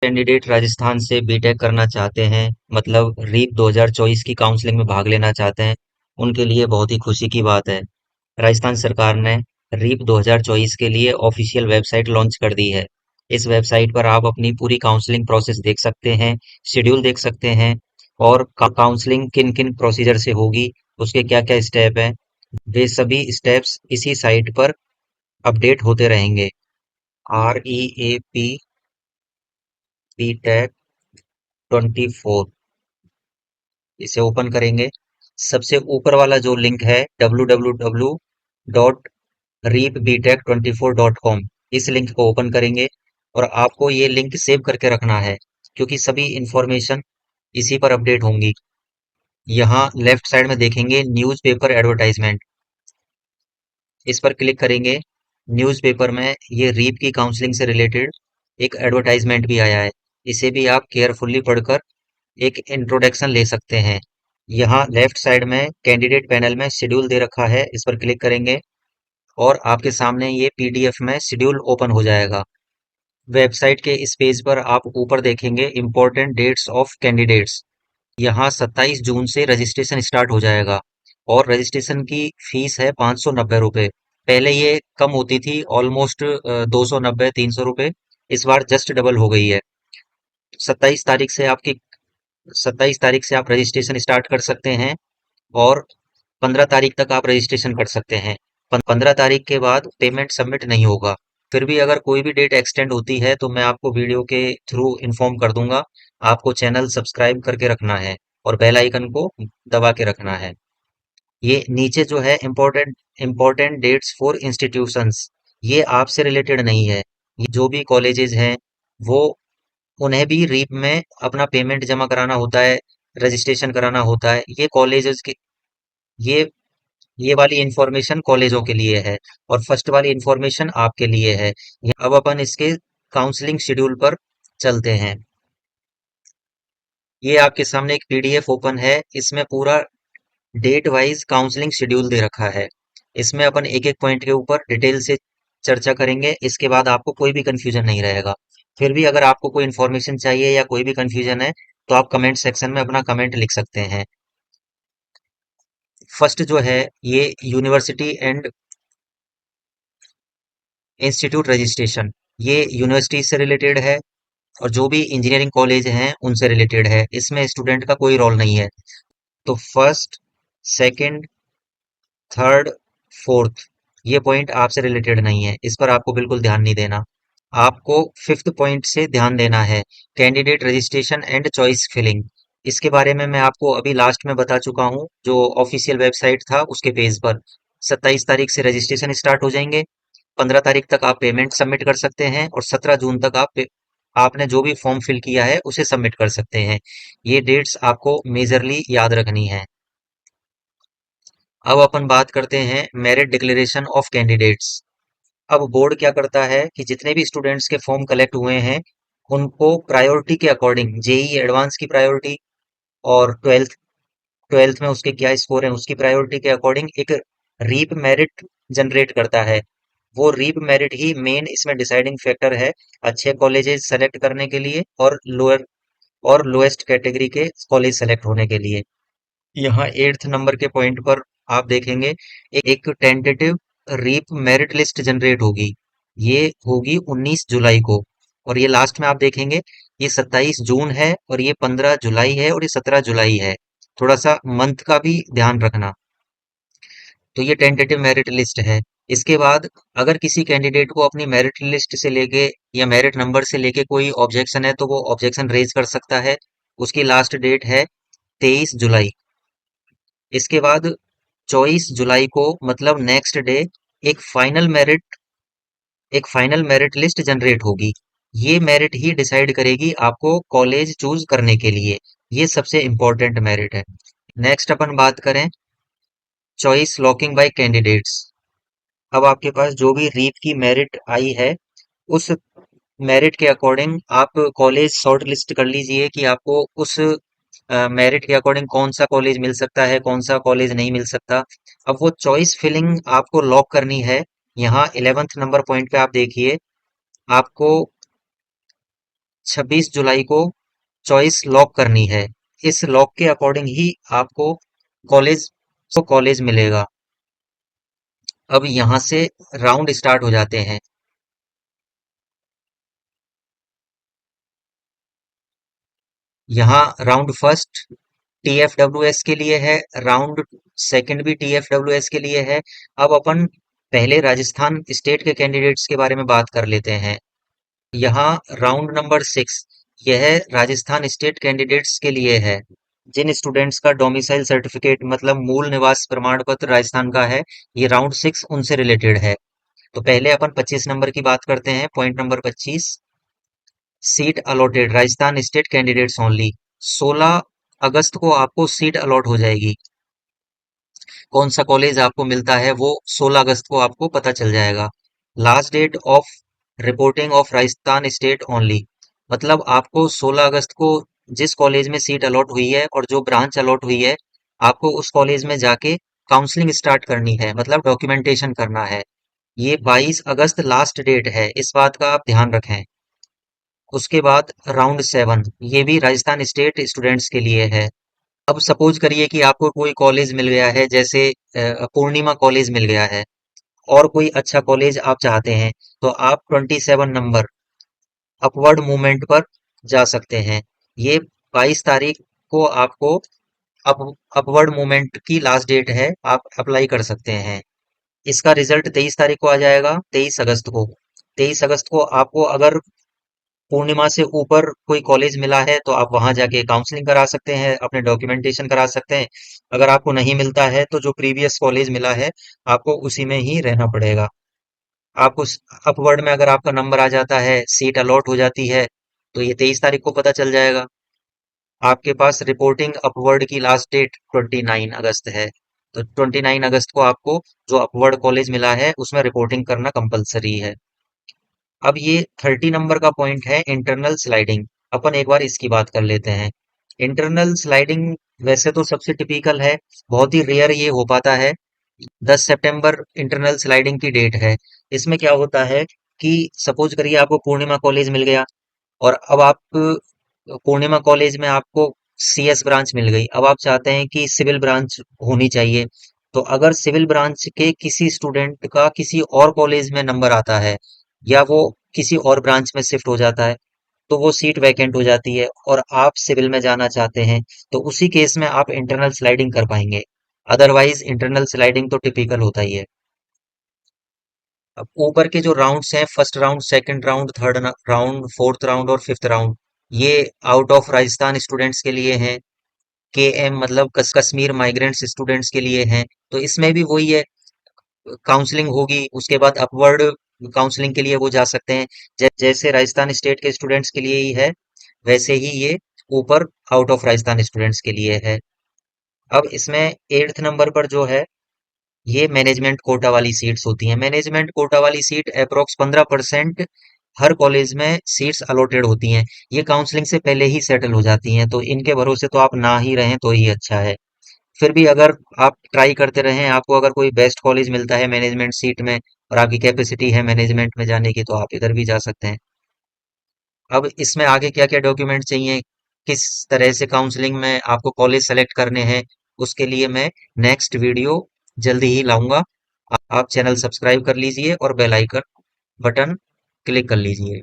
Candidate Rajasthan से BTech करना चाहते हैं, मतलब रीट 2024 की काउंसलिंग में भाग लेना चाहते हैं, उनके लिए बहुत ही खुशी की बात है। राजस्थान सरकार ने रीप 2024 के लिए ऑफिशियल वेबसाइट लॉन्च कर दी है। इस वेबसाइट पर आप अपनी पूरी काउंसलिंग प्रोसेस देख सकते हैं, शेड्यूल देख सकते हैं और काउंसलिंग किन किन प्रोसीजर से होगी, उसके क्या क्या स्टेप हैं, वे सभी स्टेप्स इसी साइट पर अपडेट होते रहेंगे। REAP BTech 24, इसे ओपन करेंगे। सबसे ऊपर वाला जो लिंक है www.reapbtech24.com, इस लिंक को ओपन करेंगे और आपको ये लिंक सेव करके रखना है क्योंकि सभी इंफॉर्मेशन इसी पर अपडेट होंगी। यहाँ लेफ्ट साइड में देखेंगे न्यूज़पेपर एडवर्टाइजमेंट, इस पर क्लिक करेंगे। न्यूज़पेपर में ये रीप की काउंसलिंग से रिलेटेड एक एडवर्टाइजमेंट भी आया है, इसे भी आप केयरफुल्ली पढ़कर एक इंट्रोडक्शन ले सकते हैं। यहाँ लेफ्ट साइड में कैंडिडेट पैनल में शेड्यूल दे रखा है, इस पर क्लिक करेंगे और आपके सामने ये पीडीएफ में शेड्यूल ओपन हो जाएगा। वेबसाइट के इस पेज पर आप ऊपर देखेंगे इम्पोर्टेंट डेट्स ऑफ कैंडिडेट्स। यहाँ 27 जून से रजिस्ट्रेशन स्टार्ट हो जाएगा और रजिस्ट्रेशन की फीस है 590 रुपये। पहले ये कम होती थी, ऑलमोस्ट 290-300 रुपये। इस बार जस्ट डबल हो गई है। 27 तारीख से आपकी 27 तारीख से आप रजिस्ट्रेशन स्टार्ट कर सकते हैं और 15 तारीख तक आप रजिस्ट्रेशन कर सकते हैं। 15 तारीख के बाद पेमेंट सबमिट नहीं होगा। फिर भी अगर कोई भी डेट एक्सटेंड होती है तो मैं आपको वीडियो के थ्रू इन्फॉर्म कर दूंगा। आपको चैनल सब्सक्राइब करके रखना है और बेल आइकन को दबा के रखना है। ये नीचे जो है important important dates for institutions, ये आपसे रिलेटेड नहीं है। ये जो भी कॉलेजेस हैं वो उन्हें भी रीप में अपना पेमेंट जमा कराना होता है, रजिस्ट्रेशन कराना होता है। ये कॉलेजेस के ये ये वाली इंफॉर्मेशन कॉलेजों के लिए है और फर्स्ट वाली इंफॉर्मेशन आपके लिए है। अब अपन इसके काउंसलिंग शेड्यूल पर चलते हैं। ये आपके सामने एक पीडीएफ ओपन है, इसमें पूरा डेट वाइज काउंसलिंग शेड्यूल दे रखा है। इसमें अपन एक एक पॉइंट के ऊपर डिटेल से चर्चा करेंगे, इसके बाद आपको कोई भी कंफ्यूजन नहीं रहेगा। फिर भी अगर आपको कोई इन्फॉर्मेशन चाहिए या कोई भी कंफ्यूजन है तो आप कमेंट सेक्शन में अपना कमेंट लिख सकते हैं। फर्स्ट जो है ये यूनिवर्सिटी एंड इंस्टीट्यूट रजिस्ट्रेशन, ये यूनिवर्सिटी से रिलेटेड है और जो भी इंजीनियरिंग कॉलेज हैं उनसे रिलेटेड है। इसमें स्टूडेंट का कोई रोल नहीं है। तो फर्स्ट, सेकंड, थर्ड, फोर्थ, ये पॉइंट आपसे रिलेटेड नहीं है, इस पर आपको बिल्कुल ध्यान नहीं देना। आपको फिफ्थ पॉइंट से ध्यान देना है, candidate registration and choice filling. इसके बारे में मैं आपको अभी लास्ट में बता चुका हूँ, जो ऑफिशियल वेबसाइट था उसके पेज पर। 27 तारीख से रजिस्ट्रेशन स्टार्ट हो जाएंगे, 15 तारीख तक आप पेमेंट सबमिट कर सकते हैं और 17 जून तक आपने जो भी फॉर्म फिल किया है उसे सबमिट कर सकते हैं। ये डेट्स आपको मेजरली याद रखनी है। अब अपन बात करते हैं मेरिट डिक्लेरेशन ऑफ कैंडिडेट्स। अब बोर्ड क्या करता है कि जितने भी स्टूडेंट्स के फॉर्म कलेक्ट हुए हैं उनको प्रायोरिटी के अकॉर्डिंग, जेई एडवांस की प्रायोरिटी और ट्वेल्थ ट्वेल्थ में उसके क्या स्कोर है उसकी प्रायोरिटी के अकॉर्डिंग एक रीप मेरिट जनरेट करता है। वो रीप मेरिट ही मेन इसमें डिसाइडिंग फैक्टर है अच्छे कॉलेजेस सेलेक्ट करने के लिए और लोएस्ट कैटेगरी के कॉलेज सेलेक्ट होने के लिए। यहाँ 8th नंबर के पॉइंट पर आप देखेंगे एक tentative reap merit list generate होगी। ये होगी 19 जुलाई को और ये लास्ट में आप देखेंगे ये 27 जून है और ये 15 जुलाई है और ये 17 जुलाई है। थोड़ा सा मंथ का भी ध्यान रखना। तो ये टेंटेटिव मेरिट लिस्ट है। इसके बाद अगर किसी कैंडिडेट को अपनी मेरिट लिस्ट से लेके या मेरिट नंबर से लेके कोई ऑब्जेक्शन है तो वो ऑब्जेक्शन रेज कर सकता है। उसकी लास्ट डेट है 23 जुलाई। इसके बाद 24 जुलाई को मतलब नेक्स्ट डे एक फाइनल मेरिट एक फाइनल मेरिट लिस्ट जनरेट होगी। ये मेरिट ही डिसाइड करेगी आपको कॉलेज चूज करने के लिए। ये सबसे इंपॉर्टेंट मेरिट है। नेक्स्ट अपन बात करें चॉइस लॉकिंग बाय कैंडिडेट्स। अब आपके पास जो भी रीप की मेरिट आई है उस मेरिट के अकॉर्डिंग आप कॉलेज शॉर्ट लिस्ट कर लीजिए कि आपको उस मेरिट के अकॉर्डिंग कौन सा कॉलेज मिल सकता है कौन सा कॉलेज नहीं मिल सकता। अब वो चॉइस फिलिंग आपको लॉक करनी है। यहाँ 11th नंबर पॉइंट पे आप देखिए, आपको 26 जुलाई को चॉइस लॉक करनी है। इस लॉक के अकॉर्डिंग ही आपको कॉलेज मिलेगा। अब यहाँ से राउंड स्टार्ट हो जाते हैं। यहाँ राउंड फर्स्ट TFWS के लिए है, राउंड सेकंड भी TFWS के लिए है। अब अपन पहले राजस्थान स्टेट के कैंडिडेट्स के बारे में बात कर लेते हैं। यहाँ राउंड नंबर 6 यह राजस्थान स्टेट कैंडिडेट्स के लिए है। जिन स्टूडेंट्स का डोमिसाइल सर्टिफिकेट मतलब मूल निवास प्रमाण पत्र राजस्थान का है, ये राउंड 6 उनसे रिलेटेड है। तो पहले अपन 25 नंबर की बात करते हैं। Point number 25, seat allotted Rajasthan state candidates only. 16 अगस्त को आपको सीट अलॉट हो जाएगी। कौन सा कॉलेज आपको मिलता है वो 16 अगस्त को आपको पता चल जाएगा। Last date of reporting of Rajasthan state only, मतलब आपको 16 अगस्त को जिस कॉलेज में सीट अलॉट हुई है और जो ब्रांच अलॉट हुई है, आपको उस कॉलेज में जाके काउंसलिंग स्टार्ट करनी है, मतलब डॉक्यूमेंटेशन करना है। ये 22 अगस्त लास्ट डेट है, इस बात का आप ध्यान रखें। उसके बाद राउंड 7 ये भी राजस्थान स्टेट स्टूडेंट्स के लिए है। अब सपोज करिए कि आपको कोई कॉलेज मिल गया है, जैसे पूर्णिमा कॉलेज मिल गया है और कोई अच्छा कॉलेज आप चाहते हैं, तो आप 27 नंबर अपवर्ड मूवमेंट पर जा सकते हैं। ये 22 तारीख को आपको अप अपवर्ड मूवमेंट की लास्ट डेट है, आप अप्लाई कर सकते हैं। इसका रिजल्ट 23 तारीख को आ जाएगा, 23 अगस्त को। 23 अगस्त को आपको अगर पूर्णिमा से ऊपर कोई कॉलेज मिला है तो आप वहां जाके काउंसलिंग करा सकते हैं, अपने डॉक्यूमेंटेशन करा सकते हैं। अगर आपको नहीं मिलता है तो जो प्रीवियस कॉलेज मिला है आपको उसी में ही रहना पड़ेगा। आपको अपवर्ड में अगर आपका नंबर आ जाता है, सीट अलॉट हो जाती है, तो ये 23 तारीख को पता चल जाएगा। आपके पास रिपोर्टिंग अपवर्ड की लास्ट डेट 29 अगस्त है। तो 29 अगस्त को आपको जो अपवर्ड कॉलेज मिला है उसमें रिपोर्टिंग करना कंपलसरी है। अब ये 30 नंबर का पॉइंट है इंटरनल स्लाइडिंग। अपन एक बार इसकी बात कर लेते हैं। इंटरनल स्लाइडिंग वैसे तो सबसे टिपिकल है, बहुत ही रेयर ये हो पाता है। 10 सितंबर इंटरनल स्लाइडिंग की डेट है। इसमें क्या होता है कि सपोज करिए आपको पूर्णिमा कॉलेज मिल गया और अब आप पूर्णिमा कॉलेज में आपको CS ब्रांच मिल गई। अब आप चाहते हैं कि सिविल ब्रांच होनी चाहिए। तो अगर सिविल ब्रांच के किसी स्टूडेंट का किसी और कॉलेज में नंबर आता है या वो किसी और ब्रांच में शिफ्ट हो जाता है, तो वो सीट वैकेंट हो जाती है और आप सिविल में जाना चाहते हैं, तो उसी केस में आप इंटरनल स्लाइडिंग कर पाएंगे। अदरवाइज इंटरनल स्लाइडिंग तो टिपिकल होता ही है। अब ऊपर के जो राउंड्स हैं, first round, second round, third round, fourth round और फिफ्थ राउंड, ये आउट ऑफ राजस्थान स्टूडेंट्स के लिए हैं। KM मतलब कश्मीर माइग्रेंट्स स्टूडेंट्स के लिए हैं। तो इसमें भी वही है, काउंसलिंग होगी, उसके बाद अपवर्ड काउंसलिंग के लिए वो जा सकते हैं। जैसे राजस्थान स्टेट के स्टूडेंट्स के लिए ही है, वैसे ही ये ऊपर आउट ऑफ राजस्थान स्टूडेंट्स के लिए है। अब इसमें 8th नंबर पर जो है, ये मैनेजमेंट कोटा वाली सीट्स होती हैं। मैनेजमेंट कोटा वाली सीट अप्रोक्स 15% हर कॉलेज में सीट्स अलॉटेड होती हैं। ये काउंसलिंग से पहले ही सेटल हो जाती हैं, तो इनके भरोसे तो आप ना ही रहें तो ही अच्छा है। फिर भी अगर आप ट्राई करते रहें, आपको अगर कोई बेस्ट कॉलेज मिलता है मैनेजमेंट सीट में और आपकी कैपेसिटी है मैनेजमेंट में जाने की, तो आप इधर भी जा सकते हैं। अब इसमें आगे क्या क्या डॉक्यूमेंट चाहिए, किस तरह से काउंसलिंग में आपको कॉलेज सेलेक्ट करने हैं, उसके लिए मैं नेक्स्ट वीडियो जल्दी ही लाऊंगा। आप चैनल सब्सक्राइब कर लीजिए और बेल आइकन बटन क्लिक कर लीजिए।